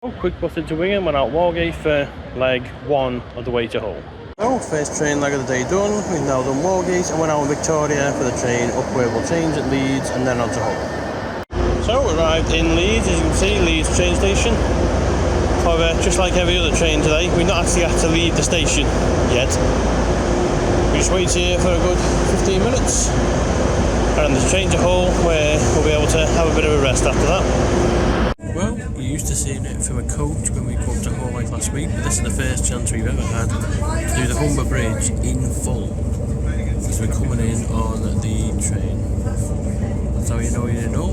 Quick bus into Wigan, went out Walgate for leg 1 of the way to Hull. So, first train leg of the day done. We've now done Walgate and went out in Victoria for the train up where we'll change at Leeds and then on to Hull. So, we arrived in Leeds, as you can see, Leeds train station. However, just like every other train today, we've not actually had to leave the station yet. We just wait here for a good 15 minutes. And there's a train to Hull where we'll be able to have a bit of a rest after that. Well, we're used to seeing it from a coach when we come to Hull like last week, but this is the first chance we've ever had to do the Humber Bridge in full. Because we're coming in on the train. That's how you know you didn't know.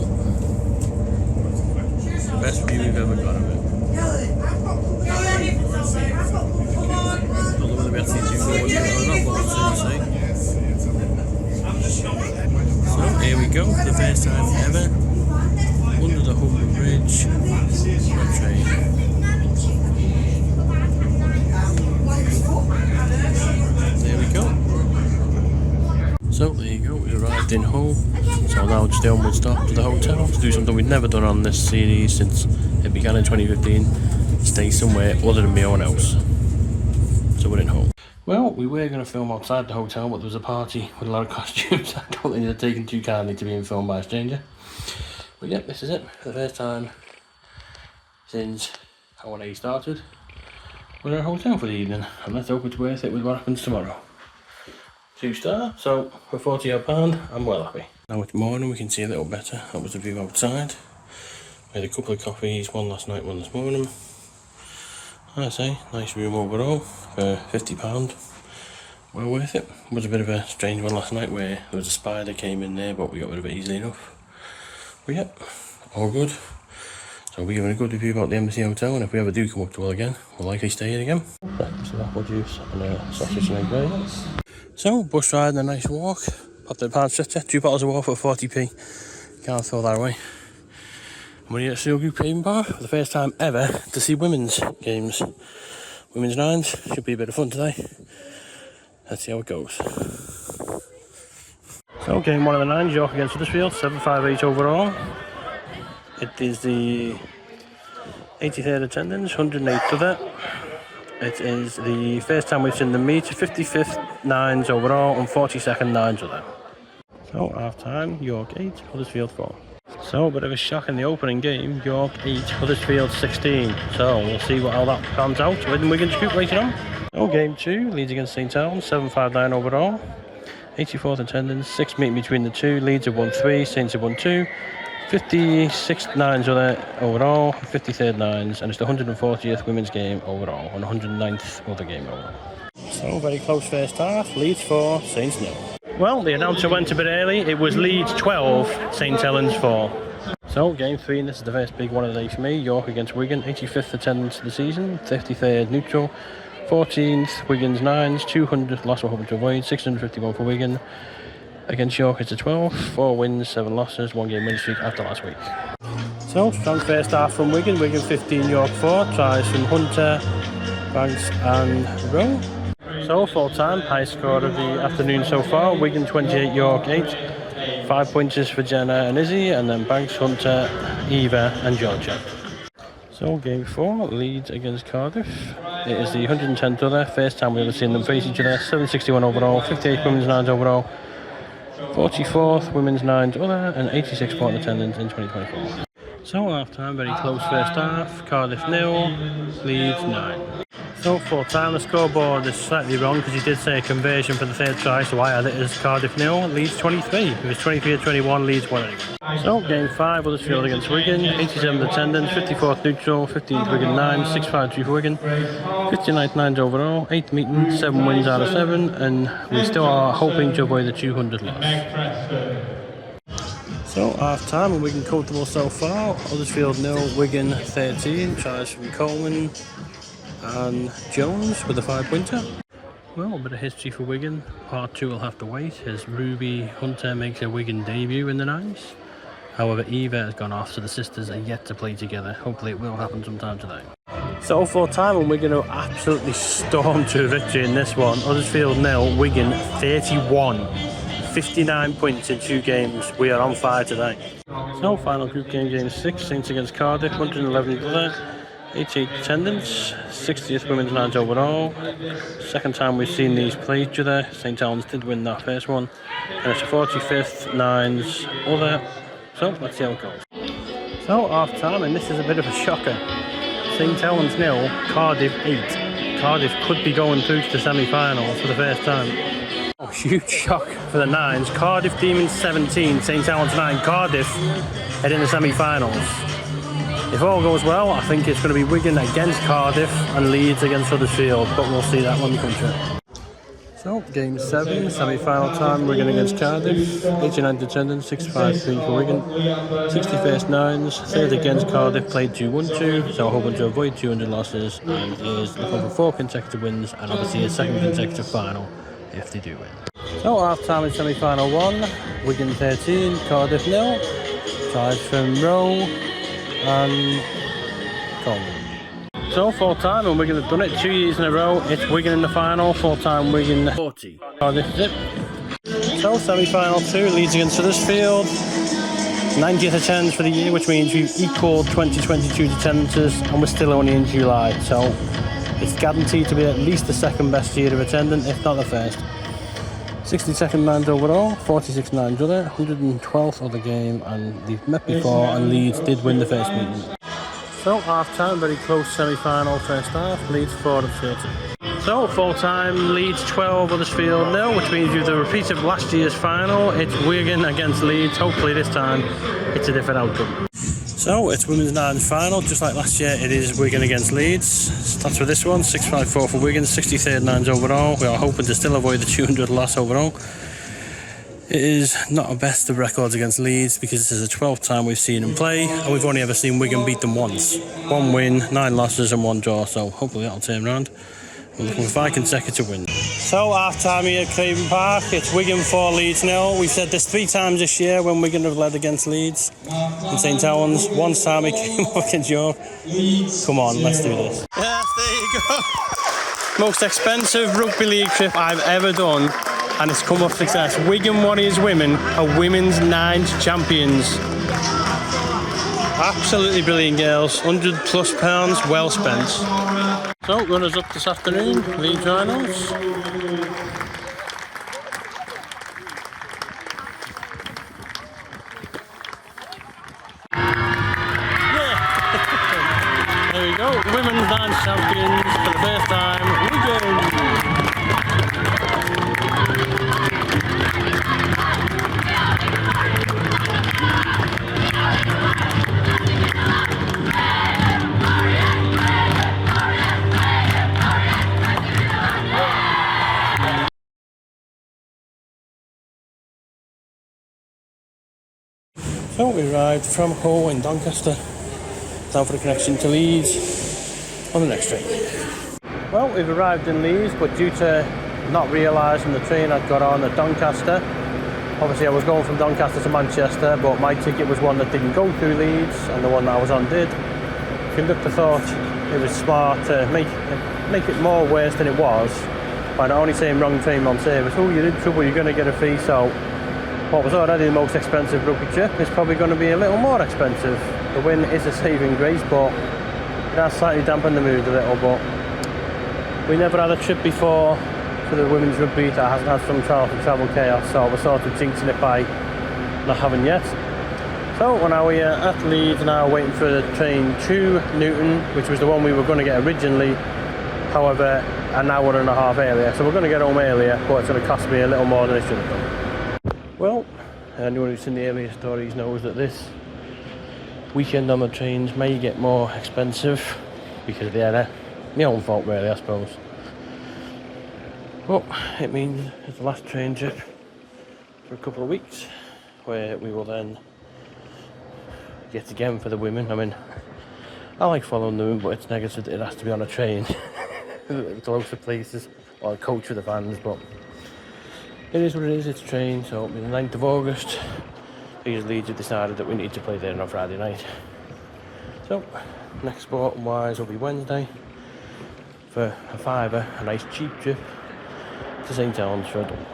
The best view we've ever got of it. Although whether we actually do go or not, but we'll soon see. So here we go, for the first time ever. Under the Humber Bridge on a train. There we go. So there you go, we arrived in Hull. So now just the onward stop to the hotel to do something we've never done on this series since it began in 2015. Stay somewhere other than my own house. So we're in Hull. Well, we were going to film outside the hotel, but there was a party with a lot of costumes. I don't think they're taken too kindly to being filmed by a stranger. But yeah, this is it. For the first time since H1A started, we're in a hotel for the evening, and let's hope it's worth it with what happens tomorrow. 2-star, so for £40 I'm well happy. Now it's morning, we can see a little better. That was the view outside. We had a couple of coffees, one last night, one this morning. I say, nice room overall for £50. Well worth it. It was a bit of a strange one last night where there was a spider came in there, but we got rid of it easily enough. But yeah, all good. So we're giving a good review about the Embassy Hotel, and if we ever do come up to Hull again, we'll likely stay here again. Breakfast with apple juice and a sausage and egg bagel. So, bus ride and a nice walk. Popped at the pound stretcher, 2 bottles of water for 40p. Can't throw that away. We're here at Seal Group Craving Bar for the first time ever to see women's games. Women's nines, should be a bit of fun today. Let's see how it goes. So game 1 of the nines, York against Huddersfield, 7-5-8 overall. It is the 83rd attendance, 108th of it. It is the first time we've seen them meet, 55th nines overall and 42nd nines of it. So half time, York 8, Huddersfield 4. So a bit of a shock in the opening game, York 8, Huddersfield 16. So we'll see how that pans out with Wigan Scoop later on. So game 2, Leeds against St Helens, 7-5-9 overall. 84th attendance, 6 meeting between the two. Leeds have won 3, Saints have won 2. 56th nines overall, 53rd nines, and it's the 140th women's game overall, and 109th other game overall. So very close first half, Leeds 4, Saints 0. Well, the announcer went a bit early. It was Leeds 12, St Helens 4. So game 3, and this is the first big one of the day for me. York against Wigan, 85th attendance of the season, 53rd neutral. 14th, Wigan's 9s, 200th, loss we're hoping to avoid, 651 for Wigan. Against York it's a 12, 4 wins, 7 losses, 1 game win streak after last week. So, strong first half from Wigan, Wigan 15, York 4, tries from Hunter, Banks and Rowe. So, full time, highest score of the afternoon so far, Wigan 28, York 8, 5 pointers for Jenna and Izzy, and then Banks, Hunter, Eva and Georgia. So game 4, Leeds against Cardiff. It is the 110th other, first time we've ever seen them face each other. 761 overall, 58 women's 9s overall, 44th women's 9s other, and 86 point attendance in 2024. So half time, very close first half. Cardiff 0, Leeds 9. So full time, the scoreboard is slightly wrong because he did say a conversion for the third try, so I had it as Cardiff 0, Leeds 23. It was 23-21, Leeds 1 anyway. So game 5, Huddersfield against Wigan, 87th attendance, 54th neutral, 15th Wigan 9, 6-5-2 for Wigan, 59th 9s overall, 8th meeting, 7 wins out of 7, and we still are hoping to avoid the 200 loss. So half time, and Wigan comfortable so far. Huddersfield 0, Wigan 13, tries from Coleman and Jones with a 5-pointer. Well, a bit of history for Wigan. Part 2 will have to wait as Ruby Hunter makes a Wigan debut in the 9s. However, Eva has gone off, so the sisters are yet to play together. Hopefully it will happen sometime today. So full time, and Wigan have absolutely stormed to a victory in this one. Huddersfield 0, Wigan 31. 59 points in 2 games. We are on fire today. So final group game, game 6, Saints against Cardiff, 111th other. 88 attendance, 60th women's nines overall. Second time we've seen these play each other. St Helens did win that first one. And it's a 45th nines other. So let's see how it goes. So half time, and this is a bit of a shocker. St Helens 0, Cardiff 8. Cardiff could be going through to the semi-finals for the first time. Oh, huge shock for the nines. Cardiff Demons 17, St Helens 9. Cardiff head in the semi-finals. If all goes well, I think it's going to be Wigan against Cardiff and Leeds against Huddersfield, but we'll see that when we come to it. So, game 7, semi-final time, Wigan against Cardiff. 89 attendance, 65-3 for Wigan. 61st nines, third against Cardiff, played 2-1-2, so hoping to avoid 200 losses, and is looking for 4 consecutive wins, and obviously a second consecutive final if they do win. So, half-time in semi-final 1, Wigan 13, Cardiff 0. Tries from Rowe and Coleman. So full time, and Wigan have done it 2 years in a row. It's Wigan in the final, full time Wigan 40. Cardiff is it. So semi-final 2, Leeds against Huddersfield. 90th attendance for the year, which means we've equalled 2022 attendances, and we're still only in July. So it's guaranteed to be at least the second best year of attendance, if not the first. 62nd nines overall, 46 nines other, 112th other game, and they've met before, and Leeds did win the first meeting. So half time, very close semi-final first half, Leeds 4 of 30. So full time, Leeds 12, Huddersfield 0, which means with the repeat of last year's final, it's Wigan against Leeds. Hopefully this time it's a different outcome. So it's women's nines final, just like last year. It is Wigan against Leeds. That's for this one, 6-5-4 for Wigan, 63rd nines overall. We are hoping to still avoid the 200 loss overall. It is not a best of records against Leeds because this is the 12th time we've seen them play, and we've only ever seen Wigan beat them once. 1 win, 9 losses and 1 draw, so hopefully that'll turn around. We're looking for 5 consecutive wins. So half time here at Craven Park, it's Wigan 4, Leeds 0. We've said this 3 times this year when Wigan have led against Leeds in St Helens. One time he came up against York. Come on, let's do this. Yes, there you go. Most expensive rugby league trip I've ever done, and it's come off success. Wigan Warriors women are women's nines champions. Absolutely brilliant, girls. £100+ well spent. So, runners up this afternoon, Leeds Rhinos. There we go, women's nines champions for the first time, Wigan. So we arrived from Hull in Doncaster, time for the connection to Leeds on the next train. Well, we've arrived in Leeds, but due to not realising the train I'd got on at Doncaster, obviously I was going from Doncaster to Manchester, but my ticket was one that didn't go through Leeds, and the one that I was on did. The conductor thought it was smart to make it more worse than it was by not only saying wrong train on service, oh, you're in trouble, you're going to get a fee. So what was already the most expensive rugby trip is probably going to be a little more expensive. The win is a saving grace, but it has slightly dampened the mood a little. But we never had a trip before for the women's rugby that hasn't had some travel chaos, so we're sort of jinxing it by not having yet. So we're now here at Leeds now, waiting for the train to Newton, which was the one we were going to get originally, however an hour and a half earlier. So we're going to get home earlier, but it's going to cost me a little more than it should have done. Well, anyone who's seen the earlier stories knows that this weekend on the trains may get more expensive because of the error. My own fault really, I suppose. But it means it's the last train trip for a couple of weeks, where we will then yet again for the women. I mean, I like following the women, but it's negative that it has to be on a train closer places, or a coach for the fans, but it is what it is, it's a train. So it'll be the 9th of August because Leeds have decided that we need to play there on Friday night. So next sport wise will be Wednesday for a £5, a nice cheap trip to St Helens for a double.